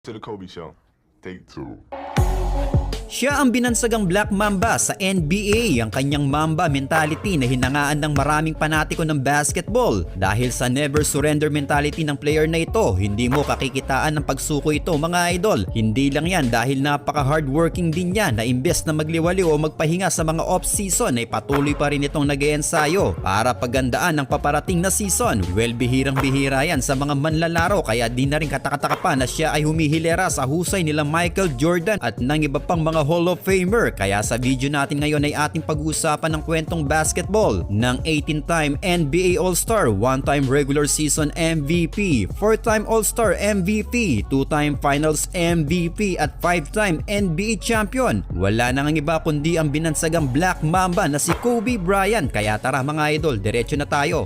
To the Kobe Show. Take 2. Siya ang binansagang Black Mamba sa NBA, ang kanyang Mamba mentality na hinangaan ng maraming panatiko ng basketball. Dahil sa never surrender mentality ng player na ito, hindi mo kakikitaan ng pagsuko ito mga idol. Hindi lang yan dahil napaka-hardworking din niya na imbes na magliwaliw o magpahinga sa mga off-season ay patuloy pa rin itong nag-eensayo para pagandaan ng paparating na season. Well, bihirang-bihira yan sa mga manlalaro kaya di na rin katakataka pa na siya ay humihilera sa husay nila Michael Jordan at ng iba pang mga Hall of Famer. Kaya sa video natin ngayon ay ating pag-uusapan ng kwentong basketball ng 18-time NBA All-Star, 1-time regular season MVP, 4-time All-Star MVP, 2-time Finals MVP at 5-time NBA Champion. Wala na ngang iba kundi ang binansagang Black Mamba na si Kobe Bryant. Kaya tara mga idol, diretso na tayo.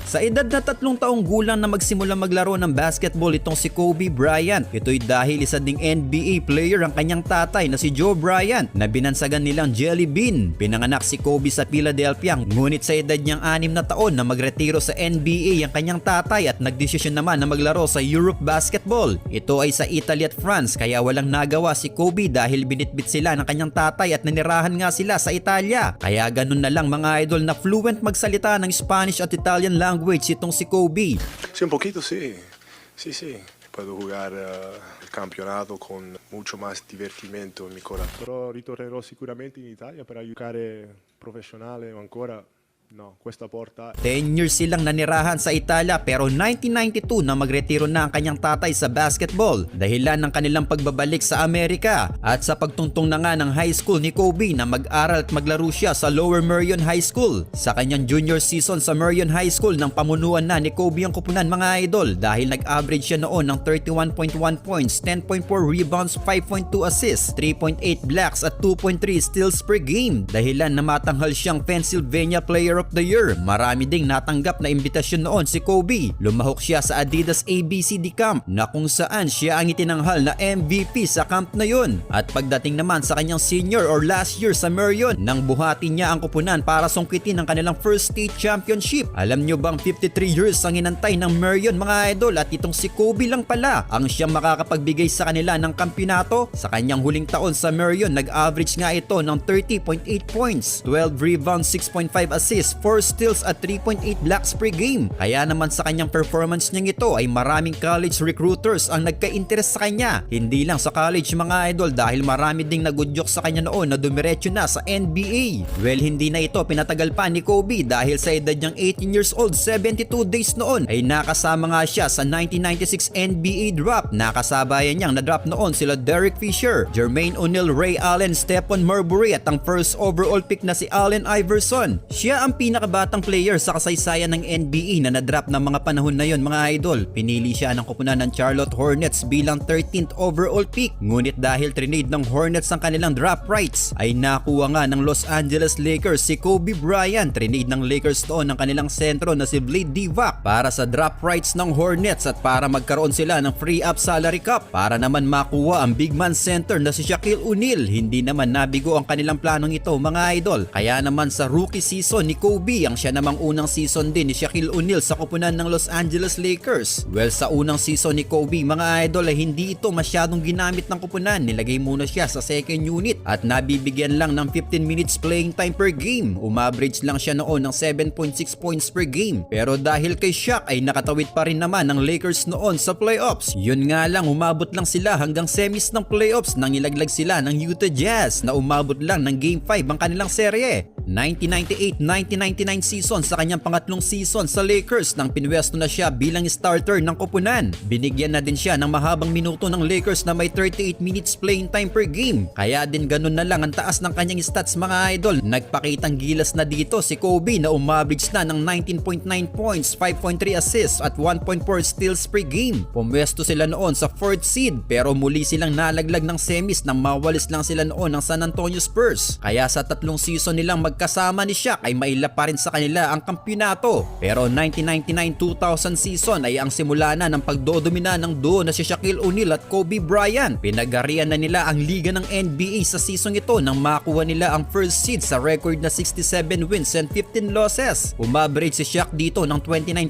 Sa edad na 3 taong gulang na magsimula maglaro ng basketball itong si Kobe Bryant. Ito'y dahil isa ding NBA player ang kanyang tatay na si Joe Bryant na binansagan nilang Jelly Bean. Pinanganak si Kobe sa Philadelphia, ngunit sa edad niyang 6 na taon na magretiro sa NBA ang kanyang tatay at nagdesisyon naman na maglaro sa Europe basketball. Ito ay sa Italy at France kaya walang nagawa si Kobe dahil binitbit sila ng kanyang tatay at nanirahan nga sila sa Italia. Kaya ganun na lang mga idol na fluent magsalita ng Spanish at Italian language itong si Kobe. Sí, un poquito, sí. Sí, sí. Puedo jugar el campeonato con mucho más divertimento en mi corazón. Pero ritornerò sicuramente in Italia per giocare professionale ancora. No, questa porta. 10 years silang nanirahan sa Italia pero 1992 na magretiro na ang kanyang tatay sa basketball dahilan ng kanilang pagbabalik sa Amerika at sa pagtungtong na nga ng high school ni Kobe na mag-aral at maglaro siya sa Lower Merion High School. Sa kanyang junior season sa Merion High School nang pamunuan na ni Kobe ang kupunan mga idol dahil nag-average siya noon ng 31.1 points, 10.4 rebounds, 5.2 assists, 3.8 blocks at 2.3 steals per game dahilan na matanghal siyang Pennsylvania Player of the Year. Marami ding natanggap na imbitasyon noon si Kobe. Lumahok siya sa Adidas ABCD Camp na kung saan siya ang itinanghal na MVP sa camp na yun. At pagdating naman sa kanyang senior or last year sa Merion, nang buhati niya ang kupunan para sungkitin ang kanilang first state championship. Alam nyo bang 53 years ang inantay ng Merion mga idol at itong si Kobe lang pala ang siyang makakapagbigay sa kanila ng kampyonato. Sa kanyang huling taon sa Merion, nag-average nga ito ng 30.8 points, 12 rebounds, 6.5 assists, 4 steals at 3.8 blocks per game. Kaya naman sa kanyang performance niyang ito ay maraming college recruiters ang nagka-interest sa kanya. Hindi lang sa college mga idol dahil marami ding nagudyok sa kanya noon na dumiretso na sa NBA. Well, hindi na ito pinatagal pa ni Kobe dahil sa edad niyang 18 years old, 72 days noon ay nakasama nga siya sa 1996 NBA draft. Nakasabayan niyang na-draft noon sila Derek Fisher, Jermaine O'Neal, Ray Allen, Stephon Marbury at ang first overall pick na si Allen Iverson. Siya ang pinakabatang player sa kasaysayan ng NBA na na-draft ng mga panahon na yon mga idol. Pinili siya ng kupunan ng Charlotte Hornets bilang 13th overall pick. Ngunit dahil trinade ng Hornets ang kanilang draft rights ay nakuha nga ng Los Angeles Lakers si Kobe Bryant. Trinade ng Lakers noon ng kanilang sentro na si Vlade Divac para sa draft rights ng Hornets at para magkaroon sila ng free up salary cap para naman makuha ang big man center na si Shaquille O'Neal. Hindi naman nabigo ang kanilang planong ito mga idol. Kaya naman sa rookie season ni Kobe ang siya namang unang season din ni Shaquille O'Neal sa kupunan ng Los Angeles Lakers. Well, sa unang season ni Kobe mga idol ay hindi ito masyadong ginamit ng kupunan. Nilagay muna siya sa second unit at nabibigyan lang ng 15 minutes playing time per game. Umaverage lang siya noon ng 7.6 points per game. Pero dahil kay Shaq ay nakatawid pa rin naman ng Lakers noon sa playoffs. Yun nga lang, umabot lang sila hanggang semis ng playoffs nang ilaglag sila ng Utah Jazz na umabot lang ng Game 5 ang kanilang serye. 1998-1999 season sa kanyang pangatlong season sa Lakers nang pinwesto na siya bilang starter ng koponan. Binigyan na din siya ng mahabang minuto ng Lakers na may 38 minutes playing time per game. Kaya din ganun na lang ang taas ng kanyang stats mga idol. Nagpakitang gilas na dito si Kobe na umaverage na ng 19.9 points, 5.3 assists at 1.4 steals per game. Pumwesto sila noon sa 4th seed pero muli silang nalaglag ng semis nang mawalis lang sila noon ng San Antonio Spurs. Kaya sa tatlong season nilang magkasama ni Shaq ay maila pa rin sa kanila ang kampyonato. Pero 1999-2000 season ay ang simula na ng pagdodomina ng duo na si Shaquille O'Neal at Kobe Bryant. Pinagarian na nila ang liga ng NBA sa season ito nang makuha nila ang first seed sa record na 67 wins and 15 losses. Umaverage si Shaq dito ng 29.7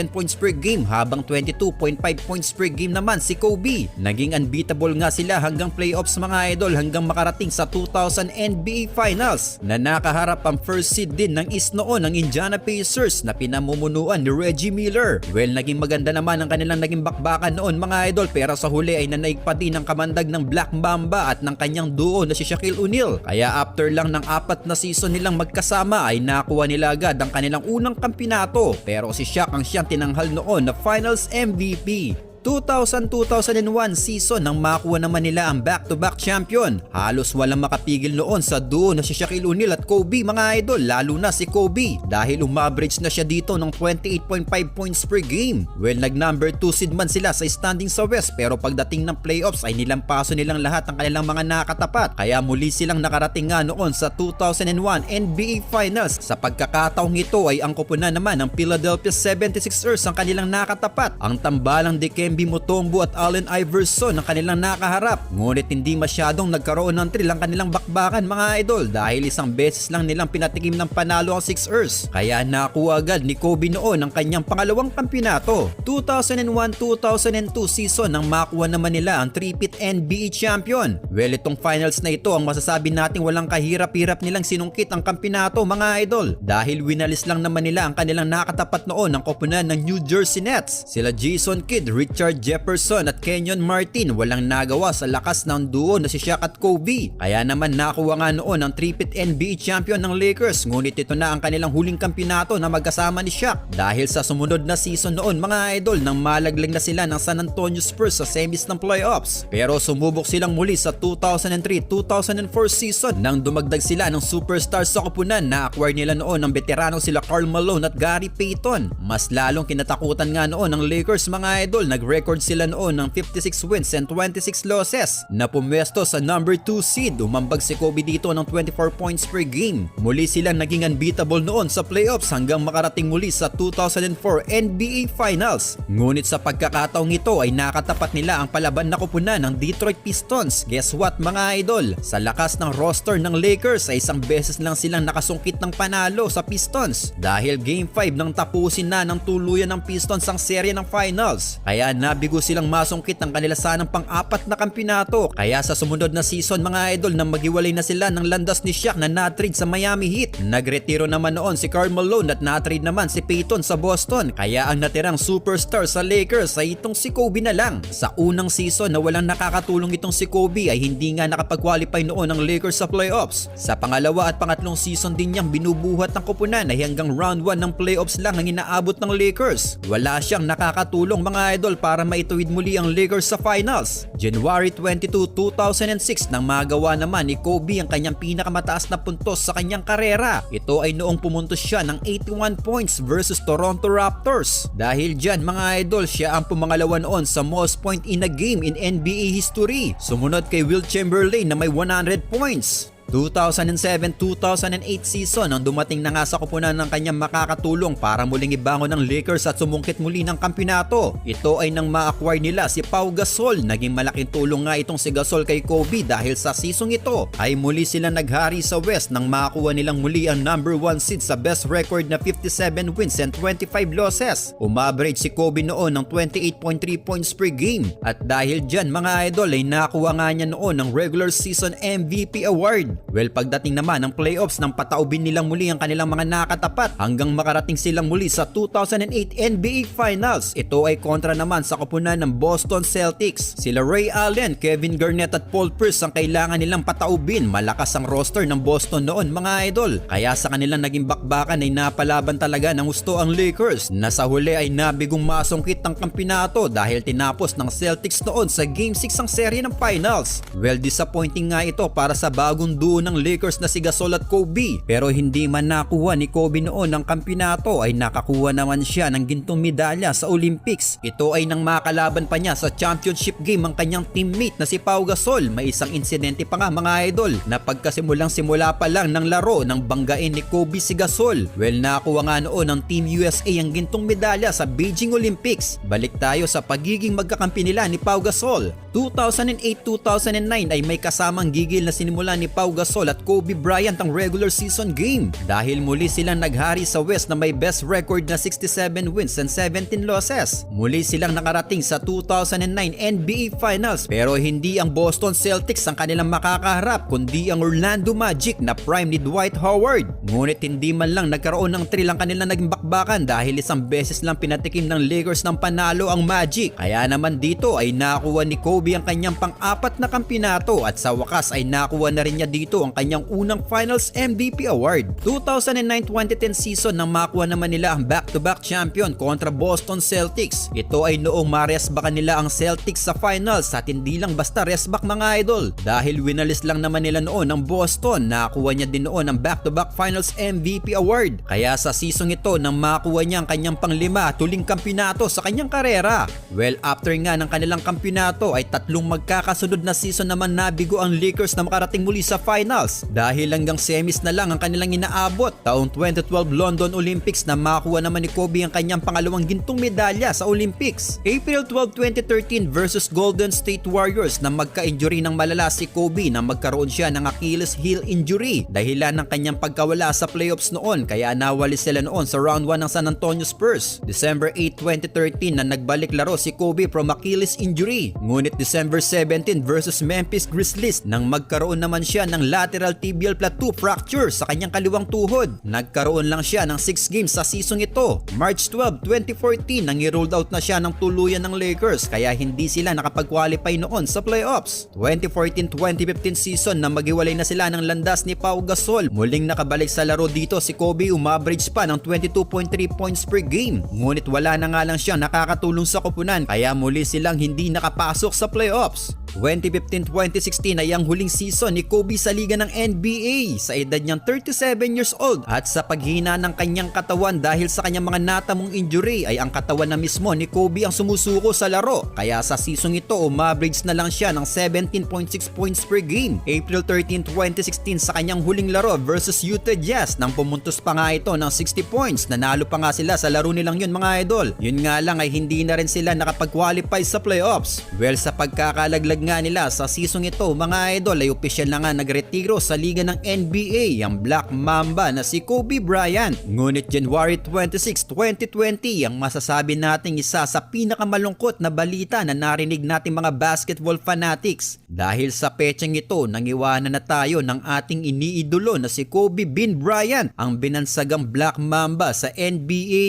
points per game habang 22.5 points per game naman si Kobe. Naging unbeatable nga sila hanggang playoffs mga idol hanggang makarating sa 2000 NBA Finals na nakaharap ang first seed din ng East noon ng Indiana Pacers na pinamumunuan ni Reggie Miller. Well, naging maganda naman ang kanilang naging bakbakan noon mga idol pero sa huli ay nanaig pa din ang kamandag ng Black Mamba at ng kanyang duo na si Shaquille O'Neal. Kaya after lang ng 4 na season nilang magkasama ay nakuha nila agad ang kanilang unang kampyonato pero si Shaq ang siyang tinanghal noon na Finals MVP. 2000-2001 season nang makuha naman nila ang back-to-back champion. Halos walang makapigil noon sa duo na si Shaquille O'Neal at Kobe mga idol, lalo na si Kobe dahil umaverage na siya dito ng 28.5 points per game. Well, nag number 2 seed man sila sa standing sa West pero pagdating ng playoffs ay nilampaso nilang lahat ng kanilang mga nakatapat. Kaya muli silang nakarating nga noon sa 2001 NBA Finals. Sa pagkakataong ito ay ang koponan naman ng Philadelphia 76ers ang kanilang nakatapat. Ang tambalang Dikembe Mutombo at Allen Iverson ang kanilang nakaharap. Ngunit hindi masyadong nagkaroon ng thrill ang kanilang bakbakan mga idol dahil isang beses lang nilang pinatikim ng panalo ang Sixers. Kaya nakuha agad ni Kobe noon ang kanyang pangalawang kampyonato. 2001-2002 season nang makuha naman nila ang 3-peat NBA champion. Well, itong finals na ito ang masasabi nating walang kahirap-hirap nilang sinungkit ang kampyonato mga idol dahil winalis lang naman nila ang kanilang nakatapat noon ang koponan ng New Jersey Nets. Sila Jason Kidd, Richard Jefferson at Kenyon Martin walang nagawa sa lakas ng duo na si Shaq at Kobe. Kaya naman nakuha nga noon ang 3-peat NBA champion ng Lakers ngunit ito na ang kanilang huling kampyonato na magkasama ni Shaq dahil sa sumunod na season noon mga idol nang malaglag na sila ng San Antonio Spurs sa semis ng playoffs. Pero sumubok silang muli sa 2003-2004 season nang dumagdag sila ng superstars sa koponan na acquire nila noon ng veteranong sila Karl Malone at Gary Payton. Mas lalong kinatakutan nga noon ng Lakers mga idol. Nag-record sila noon ng 56 wins and 26 losses na pumwesto sa number 2 seed. Umambag si Kobe dito ng 24 points per game. Muli silang naging unbeatable noon sa playoffs hanggang makarating muli sa 2004 NBA Finals. Ngunit sa pagkakataong ito ay nakatapat nila ang palaban na koponan ng Detroit Pistons. Guess what mga idol? Sa lakas ng roster ng Lakers ay isang beses lang silang nakasungkit ng panalo sa Pistons dahil Game 5 nang tapusin na ng tuluyan ng Pistons ang serye ng Finals. Kaya nabigo silang masungkit ang kanila sanang pang-4 na kampyonato. Kaya sa sumunod na season mga idol na maghiwalay na sila ng landas ni Shaq na na-trade sa Miami Heat. Nagretiro naman noon si Karl Malone at na-trade naman si Payton sa Boston. Kaya ang natirang superstar sa Lakers ay itong si Kobe na lang. Sa unang season na walang nakakatulong itong si Kobe ay hindi nga nakapag-qualify noon ang Lakers sa playoffs. Sa pangalawa at pangatlong season din niyang binubuhat ng koponan ay hanggang round 1 ng playoffs lang ang inaabot ng Lakers. Wala siyang nakakatulong mga idol para maituwid muli ang Lakers sa finals. January 22, 2006 nang magawa naman ni Kobe ang kanyang pinakamataas na puntos sa kanyang karera. Ito ay noong pumuntos siya ng 81 points versus Toronto Raptors. Dahil dyan mga idol, siya ang pumangalawa noon sa most point in a game in NBA history. Sumunod kay Wilt Chamberlain na may 100 points. 2007-2008 season nang dumating na nga sa koponan ng kanyang makakatulong para muling ibangon ng Lakers at sumungkit muli ng kampyonato. Ito ay nang ma-acquire nila si Pau Gasol. Naging malaking tulong nga itong si Gasol kay Kobe dahil sa season ito ay muli sila naghari sa West nang makakuha nilang muli ang number 1 seed sa best record na 57 wins and 25 losses. Umaverage si Kobe noon ng 28.3 points per game at dahil dyan mga idol ay nakuha nga niya noon ng regular season MVP award. Well, pagdating naman ng playoffs nang pataubin nilang muli ang kanilang mga nakatapat hanggang makarating silang muli sa 2008 NBA Finals. Ito ay kontra naman sa koponan ng Boston Celtics. Sila Ray Allen, Kevin Garnett at Paul Pierce ang kailangan nilang pataubin. Malakas ang roster ng Boston noon mga idol. Kaya sa kanilang naging bakbakan ay napalaban talaga ng gusto ang Lakers na sa huli ay nabigong masungkit ang kampyonato dahil tinapos ng Celtics noon sa Game 6 ang serye ng Finals. Well, disappointing nga ito para sa bagong duo duo ng Lakers na si Gasol at Kobe. Pero hindi man nakuha ni Kobe noon ang kampyonato ay nakakuha naman siya ng gintong medalya sa Olympics. Ito ay nang makalaban pa niya sa championship game ang kanyang teammate na si Pau Gasol. May isang insidente pa nga mga idol na pagkasimulang simula pa lang ng laro nang banggain ni Kobe si Gasol. Well, nakuha nga noon ng Team USA ang gintong medalya sa Beijing Olympics. Balik tayo sa pagiging magkakampi nila ni Pau Gasol. 2008-2009 ay may kasamang gigil na sinimula ni Pau Gasol at Kobe Bryant ang regular season game dahil muli silang naghari sa West na may best record na 67 wins and 17 losses. Muli silang nakarating sa 2009 NBA Finals pero hindi ang Boston Celtics ang kanilang makakaharap kundi ang Orlando Magic na prime ni Dwight Howard. Ngunit hindi man lang nagkaroon ng thrill ang kanilang naging bakbakan dahil isang beses lang pinatikim ng Lakers ng panalo ang Magic. Kaya naman dito ay nakuha ni Kobe ang kanyang pang-apat na kampyonato at sa wakas ay nakuha na rin niya dito ang kanyang unang Finals MVP award. 2009-2010 season nang makuha naman nila ang back-to-back champion kontra Boston Celtics. Ito ay noong maresbakan nila ang Celtics sa Finals at hindi lang basta resback mga idol dahil winalis lang naman nila noon ang Boston. Nakuha niya din noon ang back-to-back Finals MVP award. Kaya sa season ito nang makuha niya ang kanyang pang-5 tuling kampyonato sa kanyang karera. Well, after nga ng kanilang kampyonato ay tatlong magkakasunod na season naman nabigo ang Lakers na makarating muli sa Finals dahil hanggang semis na lang ang kanilang inaabot. Taong 2012 London Olympics na makuha naman ni Kobe ang kanyang pangalawang gintong medalya sa Olympics. April 12, 2013 versus Golden State Warriors na magka-injury ng malala si Kobe na magkaroon siya ng Achilles heel injury dahilan ng kanyang pagkawala sa playoffs noon kaya nawali sila noon sa round 1 ng San Antonio Spurs. December 8, 2013 na nagbalik laro si Kobe from Achilles injury. Ngunit December 17 versus Memphis Grizzlies nang magkaroon naman siya ng lateral tibial plateau fracture sa kanyang kaliwang tuhod. Nagkaroon lang siya ng 6 games sa season ito. March 12, 2014 nang i-rolled out na siya ng tuluyan ng Lakers kaya hindi sila nakapag-qualify noon sa playoffs. 2014-2015 season na maghiwalay na sila ng landas ni Pau Gasol. Muling nakabalik sa laro dito si Kobe umaverage pa ng 22.3 points per game. Ngunit wala na nga lang siyang nakakatulong sa koponan kaya muli silang hindi nakapasok sa playoffs. 2015-2016 ay ang huling season ni Kobe sa liga ng NBA sa edad niyang 37 years old at sa paghina ng kanyang katawan dahil sa kanyang mga natamong injury ay ang katawan na mismo ni Kobe ang sumusuko sa laro kaya sa season ito umaverage na lang siya ng 17.6 points per game. April 13, 2016 sa kanyang huling laro versus Utah Jazz nang pumuntos pa nga ito ng 60 points. Nanalo pa nga sila sa laro nilang yun mga idol. Yun nga lang ay hindi na rin sila nakapag-qualify sa playoffs. Well, sa pagkakalaglag nga nila sa season ito mga idol ay opisyal na nga nagretiro sa liga ng NBA ang Black Mamba na si Kobe Bryant. Ngunit January 26, 2020 ang masasabi nating isa sa pinakamalungkot na balita na narinig nating mga basketball fanatics dahil sa petseng ito nangiwanan na tayo ng ating iniidolo na si Kobe Bean Bryant ang binansagang Black Mamba sa NBA.